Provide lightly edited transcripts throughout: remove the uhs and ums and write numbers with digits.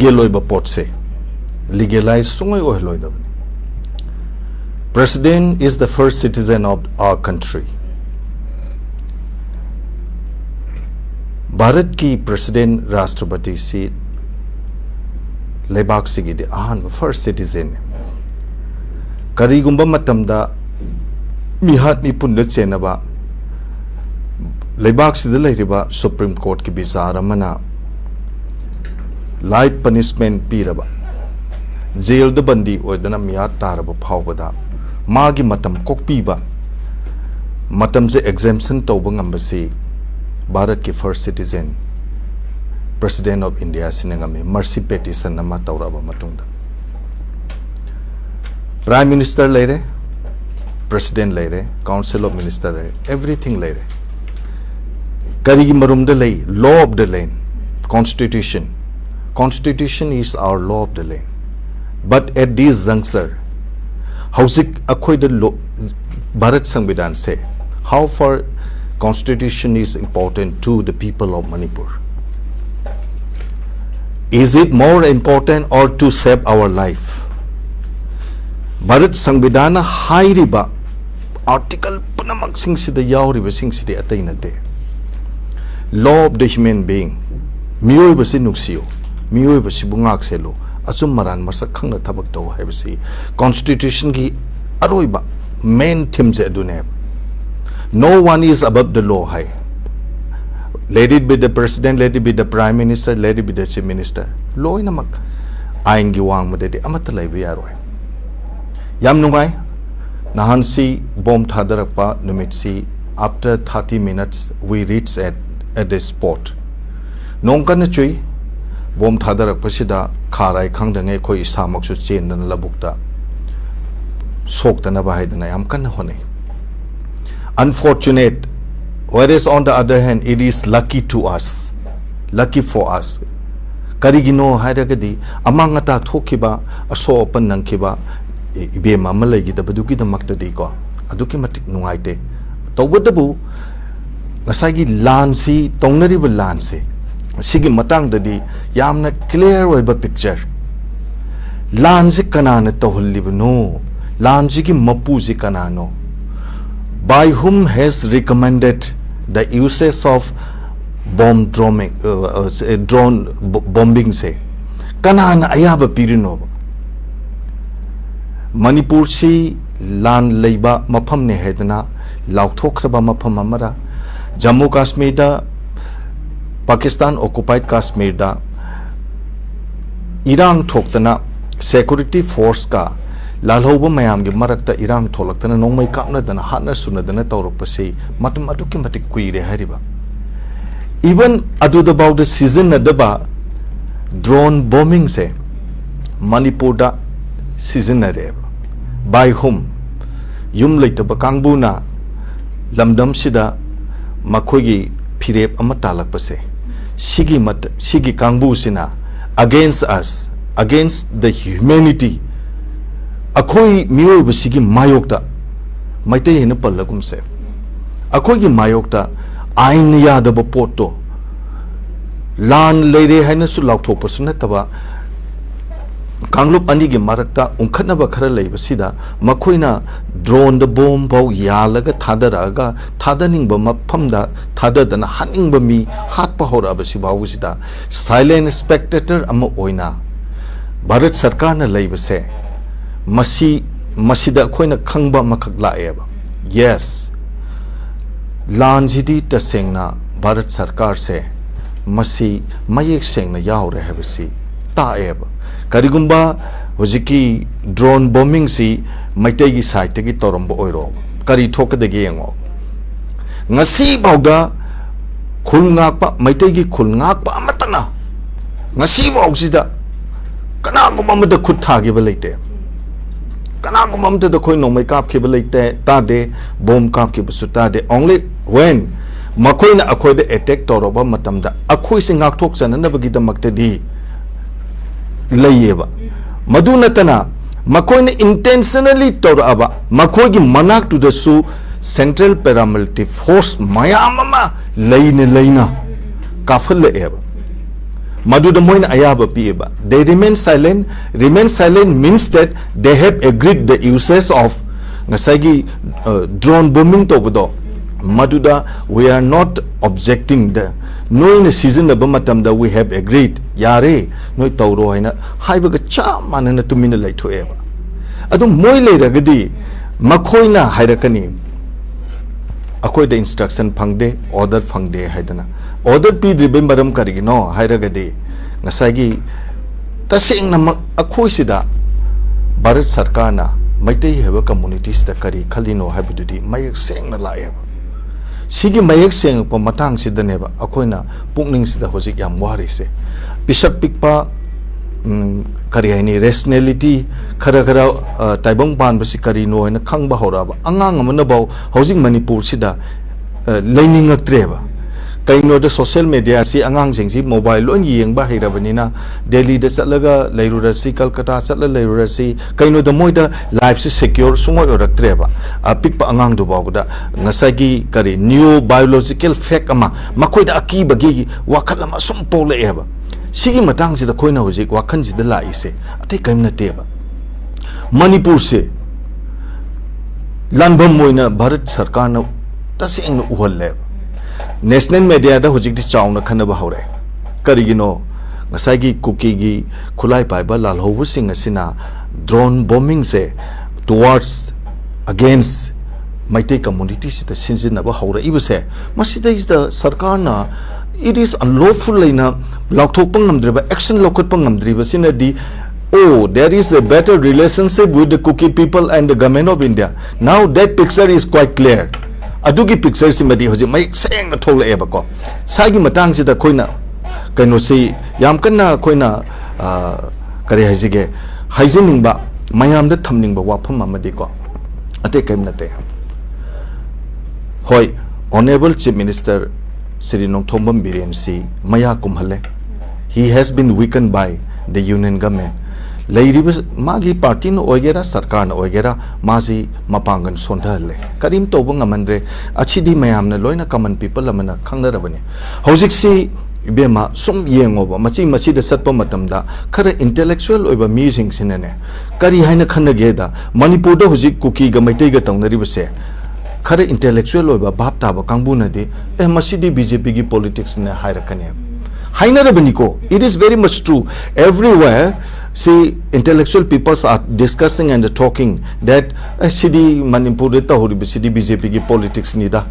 Legalize President is the first citizen of our country. Bharat ki President Rashtrapati si Leibak sigi de ahan first citizen. Karigumba matamda mihat mi punda chenaba Leibak si de riba Supreme Court ki bizarre mana life punishment piraba jail the bandi oidana miya taraba phawbada magi matam kokpiba matam se exemption tawba ngambasi Bharat ki first citizen President of India sinangami mercy petition nama tawraba matungda Prime Minister leire President leire Council of Minister leire everything leire karigi marumda lei law of the land Constitution is our law of the land. But at this juncture, Hausik akhoi the Bharat Sangvidhan say how far Constitution is important to the people of Manipur. Is it more important or to save our life? Bharat Sangvidhana hairiba article punamak singsida yauriba singsida atainate. Law of the human being. Miyoy basi nuksiyo. Miyoy basi bungak selo. Asum maran masak khang na thabak taw haibasi. Constitution ki aroiba main theme se adune. No one is above the law hai. Let it be the president, let it be the prime minister, let it be the chief minister. Law inamak ainggi wang madede amatalai biyaroi. Yam nungai nahan si bomb thadarakpa numit si after 30 minutes we reach at the spot. Nongkan chui bom thadarak pasida kharai khangdange khoi samaksu chendan labukta soktana bahaidana yam kan hone unfortunate, whereas on the other hand it is lucky for us karigino hairagadi amangata thokiba aso open nangkiba ibe mamalagi da baduki da maktadi ko aduki matik nungaite tawbadabu ngasagi lansi tongnariba lansi Sigi matang dadi yamna clear oiba picture lansi kanana tawhulibno lansi ki mapu si kanano by whom has recommended the uses of drone bombing se kanana ayaba pirino Manipur si lan leiba mafam ne hedana lauthokraba mafam amara Jammu Kashmir da Pakistan occupied Kashmir da Irang thoktana security force ka lalhoba mayam gi marakta Irang tholaktana nongmai kapna dana hatna sunadana tawrokpasi matum aduki matik kuire hariba even about the season adaba drone bombing se Manipur da season ade by whom yum leitaba kangbuna lamdam sida makogi pirep amatalakpase Shigi Kangbu sina against us, against the humanity. Akoi miyo basigi mayokta maite hina pallagum se. Akoi gi mayokta ain yada ba poto lan leire haina su laukthok pasuna taba Kanglup ani gi marakta unkhatna ba khara leibasida makoina drone the bomb bau yalaga thadaraga thadaning ba maphamda thadadana haning ba mi hatpa hora ba si bawusida silent spectator ama oina Bharat Sarkar na leibase masida khoina khangba makhak laeba yes lanjidi tasengna Bharat Sarkar se masi mayek sengna yaure habasi taeba Karigumba hojiki drone bombing si maitegi site tegi torombo oiro kari thoka de gengo ngasi bawda khulngakpa maitegi khulngakpa amatana ngasi bawsida kana gumamda khut thagi beleite kana gumamda de khoi nomai kap ke beleite ta de bomb kap ke busuta de only when makoina akhoi de attack toroba matamda akhoi singak thok chanana bagi da maktadi layeba madunatana makoine intentionally toraba makogi manak to the su central paramilitary force mayamama laina kafal eba Maduda moina ayaba pieba. They remain silent. Remain silent means that they have agreed the uses of ngasagi drone bombing to bodo. Maduda, we are not objecting the no in a season of matamda we have agreed. Yare no tauro haina haibaga cha manana tumina like to ever. Adu moile ragadi makoina hairakani. Akoi the instruction phangde order phangde haidana order pi dribe maram karigi no hairagade ngasagi taseng na akoi sida Bharat Sarkar na maitei heba communities ta kari khalino haibududi mayek seng na lae sigi mayek seng pa matang sida neba akoi na pukning sida hojik yam wari se pisap pikpa kari haini rationality khara taibong ban basi kari no haina khangba horaba angang amana baw housing Manipur sida learning atreba kaino the social media si angang jingsi mobile lon yengba hirabanina Delhi da chatlaga leirurasi Kolkata chatla leirurasi kaino the moida life se secure sungoi oraktreba apikpa angang du bawda ngasagi kari new biological fact ama makoida akibagi wakal ama sum pole eba sigi matang sida koina hojik wakhan sida lai se atai kaim na teba Manipur se lanbam moina Bharat Sarkar na taseng na uhal leba national media da hojik di chauna khanaba hore karigino ngasagi cookie gi khulai paiba lalhobu sing asina drone bombing se towards against maitei community sita sinjinaba hore ibse masida is the Sarkar na it is unlawful laina laukthokpa ngamdriba action lokotpa ngamdriba sinadi oh there is a better relationship with the cookie people and the government of India now that picture is quite clear adugi picture simadi hoji mai seng na thole eba ko sagi matang sida koina kaino si yam kanna koina kare hajige haijeningba mayam da thamningba wafam amadi ko ate kaim nate hoi honorable chief minister Sri Nongthombam Biren si maya kumhale he has been weakened by the union government leiribas magi party no oigera sarkar no oigera maji mapangan sondhalle karim toba ngamandre achidi mayam na loina common people amana khangdarabani hojik si ibema sum yengoba machi machi da satpa matamda khara intellectual oiba meeting sinene kari haina khanage da Manipur da hojik cookie ga maitei ga tawnaribase khara intellectual oiba bap taba kangbuna de masidi BJP gi politics na hairakane hainarabani ko it is very much true everywhere. See, intellectual people are discussing and talking that Sidi Manipur Sidi BJP ki politics nida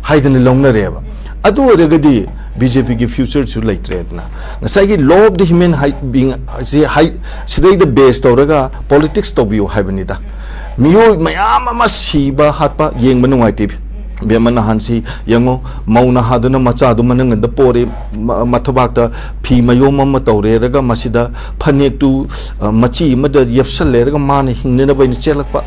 haidani longna reba adu regadi BJP ki future should like trade na ngasagi law of the human being see high sidai the base tawraga politics to biu haibanida miyo mayam ama siba hatpa yengba nungai tv Biamana Hansi, Yango, Mauna Haduna Machadu Manang and the Pori Matabakta, P. Mayoma Matore, Rega Masida, Panek to Machi, Mada Yefsale, Rega Mani, Hinaba in Chelapa,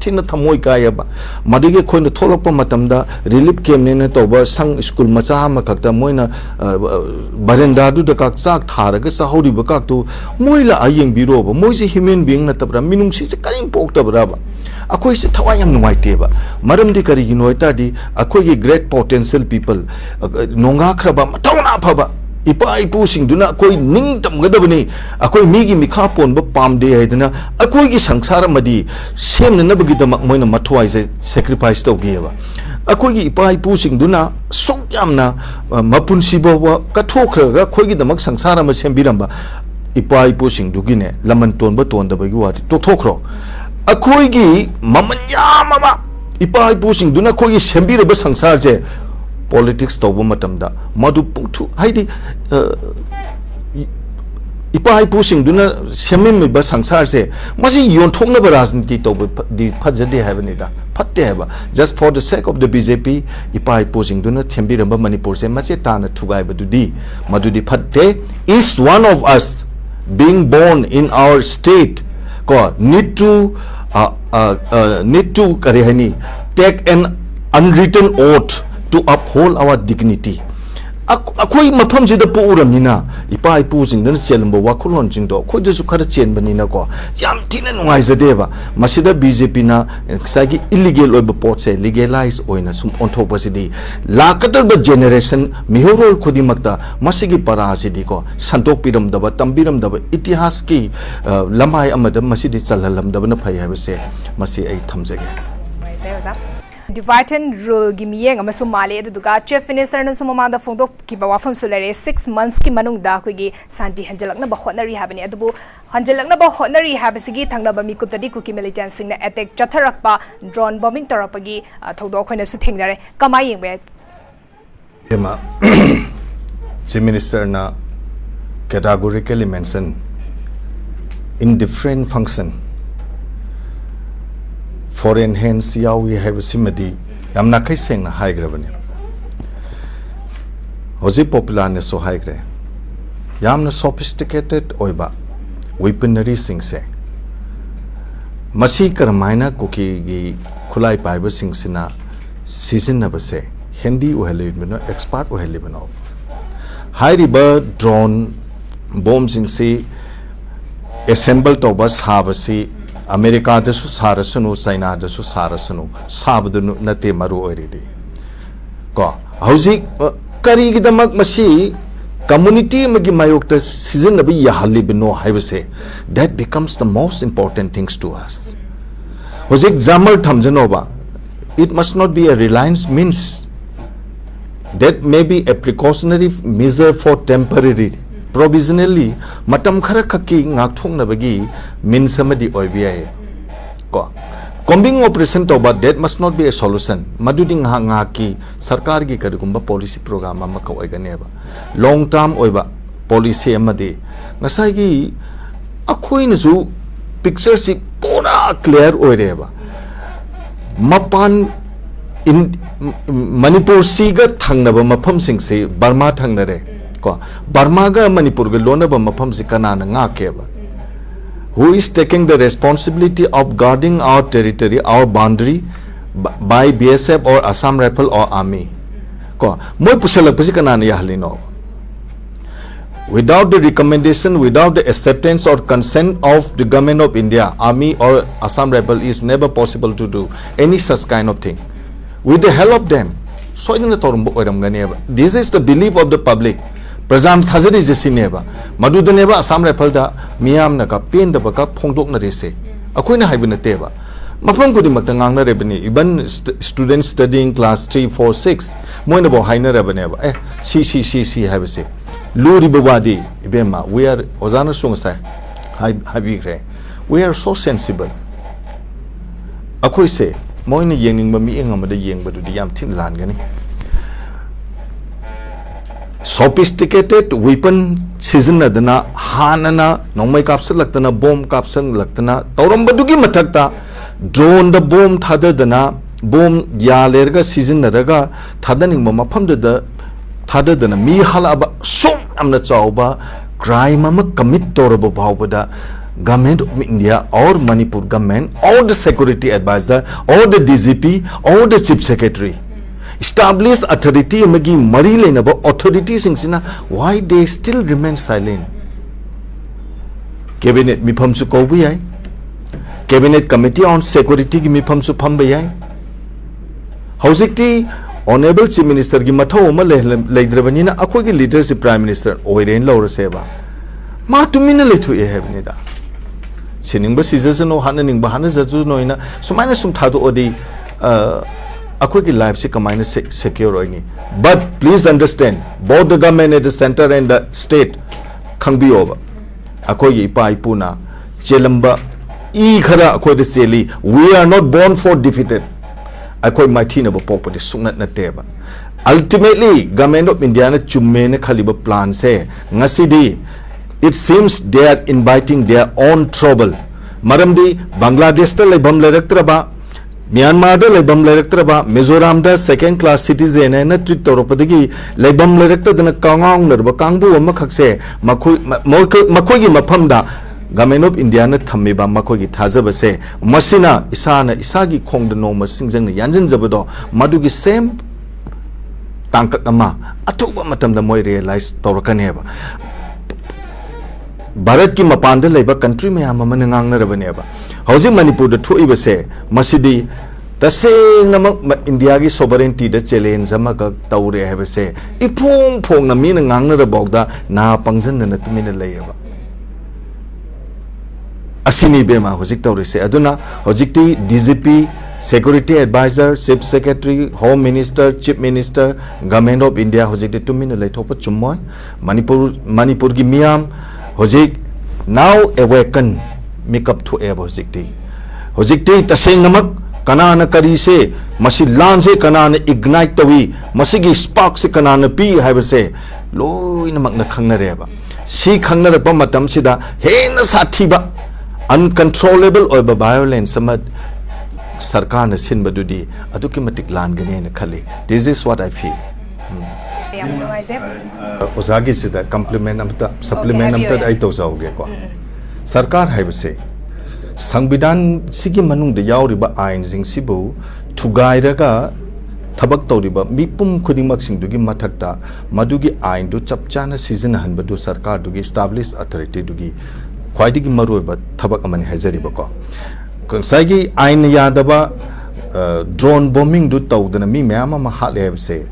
Tina Tamoy Kayaba, Madige Coin the Tolopa Matamda, Relief came in at over Sang School Machama Kakta Moina Barendadu the Kaksak, Taragas, Hodi Bakatu, Moila Aying Biroba, Moisi human being Natabra, Minum, she's a cutting pork tabra. Akoi se thawayam nuai teba maram di kari ginoita di akoi gi great potential people nonga khraba matawna phaba ipa ipu singduna akoi ning tam gadabani akoi migi mikha pon ba pamde haidana akoi gi sangsara madi semna nabagi damak moina mathwai se sacrifice to giba akoi gi ipa ipu singduna sok yamna mapun sibo kathokra akoi gi damak sangsara ma sembiramba ipa ipu singdugine laman ton ba ton da bagi wati to thokro akoi gi mamanya mama ipa ipu singduna koi gi sembiraba sangsar je politics toba matamda madu pungthu haidi ipa ipu singduna semim ba sangsar se masi yon thokna ba rajniti toba di phajade habanida phatte haba just for the sake of the BJP ipa ipu singduna sembiraba Manipur se mache tana thugai badudi madudi phatte is one of us being born in our state need to take an unwritten oath to uphold our dignity. Akoi mafam sida puuramnina ipa ipu singdana chelamba wakhulon jingdo khoi desu khara chenbanina ko yam thina nungaizadeba masida BJP na sagi illegal oiba potse legalize oina sum onthopasidi lakadaba generation mihorol khodimakta masigi parasidi ko santok piramdaba tambiramdaba itihas ki lamai amada masidi chalhalamdaba na phai habase masi ai thamjage Dividend rule gimiyeng amasum mali aduga chief minister na sumamada phongdok ki bawafam sulare 6 months ki manungda khoi santi hanjalakna ba hotnari habani adubu hanjalakna ba hotnari habasigi thangna ba mikuptadi kuki militant sing na attack chatharakpa drone bombing tarapagi thodok khoina su thingnare kamai yengbe ema chief minister na categorically mention in different function foreign hands we have simadi yamna kai seng na high grabani hoji popular ne so high gra yamna sophisticated oiba weaponry sing se masi karmaina kuki gi khulai paiba sing sina season na base hindi ohele bino expert ohele bino high river drone bomb sing se assemble to bas habasi America dasu sarasunu China dasu sarasunu sabdunu nate maru oiridi ko hauji kari gidamak masi community magi mayokta season nabi yahali bino haibase that becomes the most important things to us hauji example thamjanoba it must not be a reliance means that may be a precautionary measure for temporary provisionally matam khara khaki ngak thongna bagi min samadi oibi ko combing operation to but that must not be a solution madudi nga ki sarkar gi karigumba policy program ma ka oigane ba long term oiba policy amadi ngasai gi akhoi na su picture si pura clear oire ba mapan in manipur siga thangna ba mafam sing se Burma thangna re ko Burma ga manipur ga lona ba mafam si kanana nga ke ba who is taking the responsibility of guarding our territory our boundary by BSF or Assam Rifle or Army ko moi pusalak pasi kanana yahlino without the recommendation without the acceptance or consent of the government of India Army or Assam Rifle is never possible to do any such kind of thing with the help of them so this is the belief of the public Prajam Thazari Jesineba, Madudaneva, Assam Rifle da, Miam Naka, Pain the Baka, Pongdok Narese, Aquina Hibinateva. Mapam Kudi Matangana Rebani, even students studying class 3, 4, 6, Moinabo Haina Rebaneva, C, have a say. Luri Babadi, Ibema, we are Ozana Sungsa, Habigre, we are so sensible. Akoi say, Moina Yening Mami Ingam the Yang, but the Yam Tin Langani. Sophisticated weapon season adana hanana nomai kapsal laktana bomb kapsan laktana tauram badugi mathakta drone the bomb thadadana bomb yalerga season naraga thadaning mafam da thadadana mi halaba so amna chauba crime ama commit torabo bawbada government of India or Manipur government or the security advisor or the DGP or the chief secretary establish authority amagi mari lenaba authorities sina why they still remain silent cabinet mifam su ko bi ai cabinet committee on security gi mifam su pham bi ai hojikti honorable chief minister gi mathau ma leidrabani na akoi gi leadership prime minister oiren lawra seba ma tumina lethu e hebni da siningba season no hananing ba hana jaju noina sumaina sum thadu odi Akoi ki life se kamaina secure hoini but please understand both the government at the center and the state khangbi over akoi gi pai puna chelamba e khara akoi de seli we are not born for defeated akoi maithina ba popodi sungnat na teba ultimately government of India na chumme na khaliba plan se ngasidi it seems they are inviting their own trouble maramdi Bangladesh ta lebam leraktraba Myanmar da lebam leraktraba Mizoram da second class citizen na treat toropadi lebam lerakta dana kangang nerba kangbu ama khakse makoi gi mafam da government of India na thammi ba makoi gi thajaba se masina isana isagi khongda no masing jang yanjin jabado madugi same tangkak ama atuba matam da moi realize tawrakane ba Bharat ki mapanda leba country me ama manangang na rabane ba hauji Manipur da thui ba se masidi taseng na India gi sovereignty da challenge ama ka tawre ha ba se ipong phong na mi na ngang na rabok da na pangjan na tumina leyaba asini be ma hojik tawre se aduna hojik ti DGP Security Advisor, Chief Secretary, Home Minister, Chief Minister, Government of India, hojik de tumina lay thopa chummoy, Manipur gi miyam, hojik now awaken, make up to eba hojik ti taseng namak, kanana kari se, masi lan se kanana ignite tawi, masi gi spark se kanana pi haiba se, loy namak na khang na reba, si khang na reba matam sida, he na sathi ba, uncontrollable or violence samad, Sarkar na sin badudi aduki matik lan gane na khali. This is what I feel. Osagi sida compliment amta supplement amta ai to sauge ko. Sarkar haibase Sangbidan sigi manung de yauriba ain jing sibu thugairaga thabak tawriba mipum khudingmak singdugi mathakta madugi ain du chapchana season hanbadu sarkar dugi established authority dugi khwaidigi maroiba thabak amani hajariba ko Sagi ain yadaba drone bombing do tawdana mi mayama ma hat have say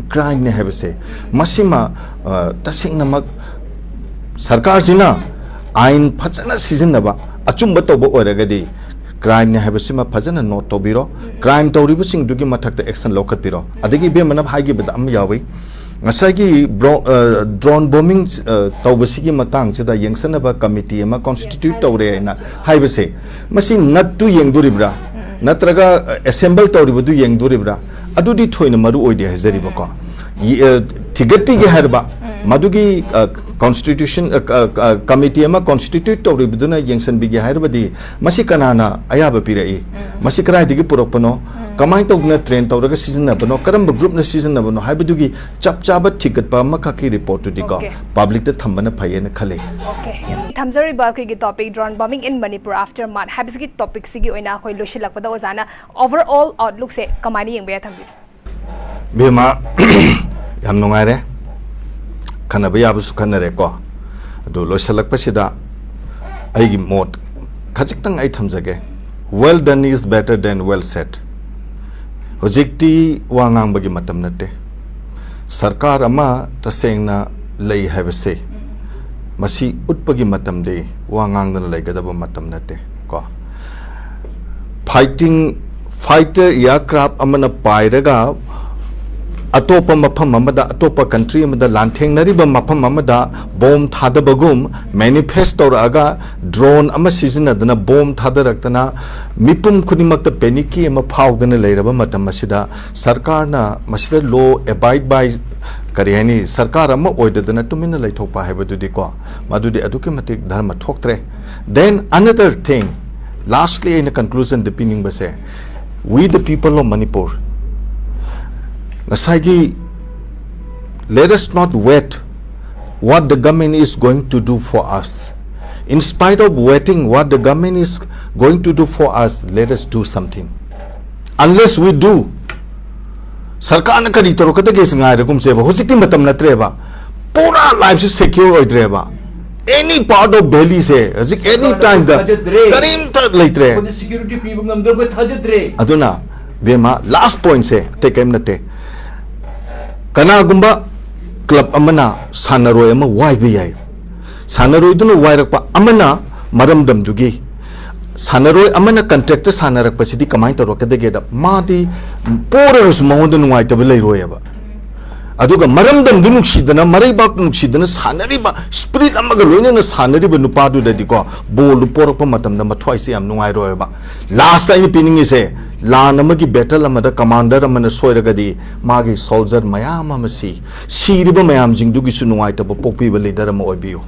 crime ne have say masima tasing namak sarkar jina ain phajana season naba achumba tawba oragadi crime ne have sima phajana not tobiro crime tawribu sing dugi mathakta action lokat piro adagi be manab haigi bada am yawi ngasagi drone bombing tawbasigi matang sida yengsanaba committee ma constitute tawre na haibase masi nattu yengduribra natraga assemble tawribudu yengduribra adudi thoina maru oide hazariba ko tigatpi ge harba madugi constitution committee ma constitute tawribuduna yengsan bige harbadi masi kanana ayaba pirai masi krai digi puropano kamai tawna train tawraga season na bano karamba group na season na bano haibadugi chap chaba ticket pa makaki report to diga public ta thambana phaye na khale okay thamjari ba ki topic drone bombing in Manipur aftermath habisgi topic sigi oina khoi loshilak pada ozana overall outlook se kamani yengbe thambi bema yam nungai re kanaba yabusu kanare ko do loshilak pasida aigi mot khajiktang ai thamjage well done is better than well said hojikti wangang bagi matam nate sarkar ama tasengna lei habase masi utpagi matam de wangang na lei gadaba matam nate ko fighter aircraft amana pairaga atopa mafam amada atopa country amada lantheng nariba mafam amada bomb thadabagum manifest toraga drone ama season adana bomb thadaraktana mipum khunimakta paniki ama phawdana leiraba matam masida sarkar na masida law abide by karihani sarkar ama oidadana tumina laithokpa haibadudi ko madudi aduke matik dharma thoktre then another thing lastly in a conclusion depending base we the people of Manipur Nasagi, let us not wait what the government is going to do for us. In spite of waiting what the government is going to do for us, let us do something. Unless we do, Sarkar na kari taro kata kesi ngai rekum seba. Hojikti matam na treba. Pura life se secure oi treba. Any part of Delhi se, hojik any time da. Karim ta leitre. Kodi security people ngamdor ko thajatre. Aduna, bema last point se te kem na te. Kana gumba club amana sanaroi ama wai be yai sanaroi dunu wai rakpa amana maramdam dugi sanaroi amana contractor sanarak pasidi kamai to rokadege da madi porus mahondu nuai tabelai royaba aduga maramdam dunu sidana maribak nu sidana sanariba spirit amaga loina na sanariba nupadu da diko bol porokpa matam da mathwai se am nuai royaba last time pinning is lan amagi battle amada commander amana soiragadi magi soldier mayam amasi siriba mayam jingdugi su nuai ta popi ba leader am oibiyo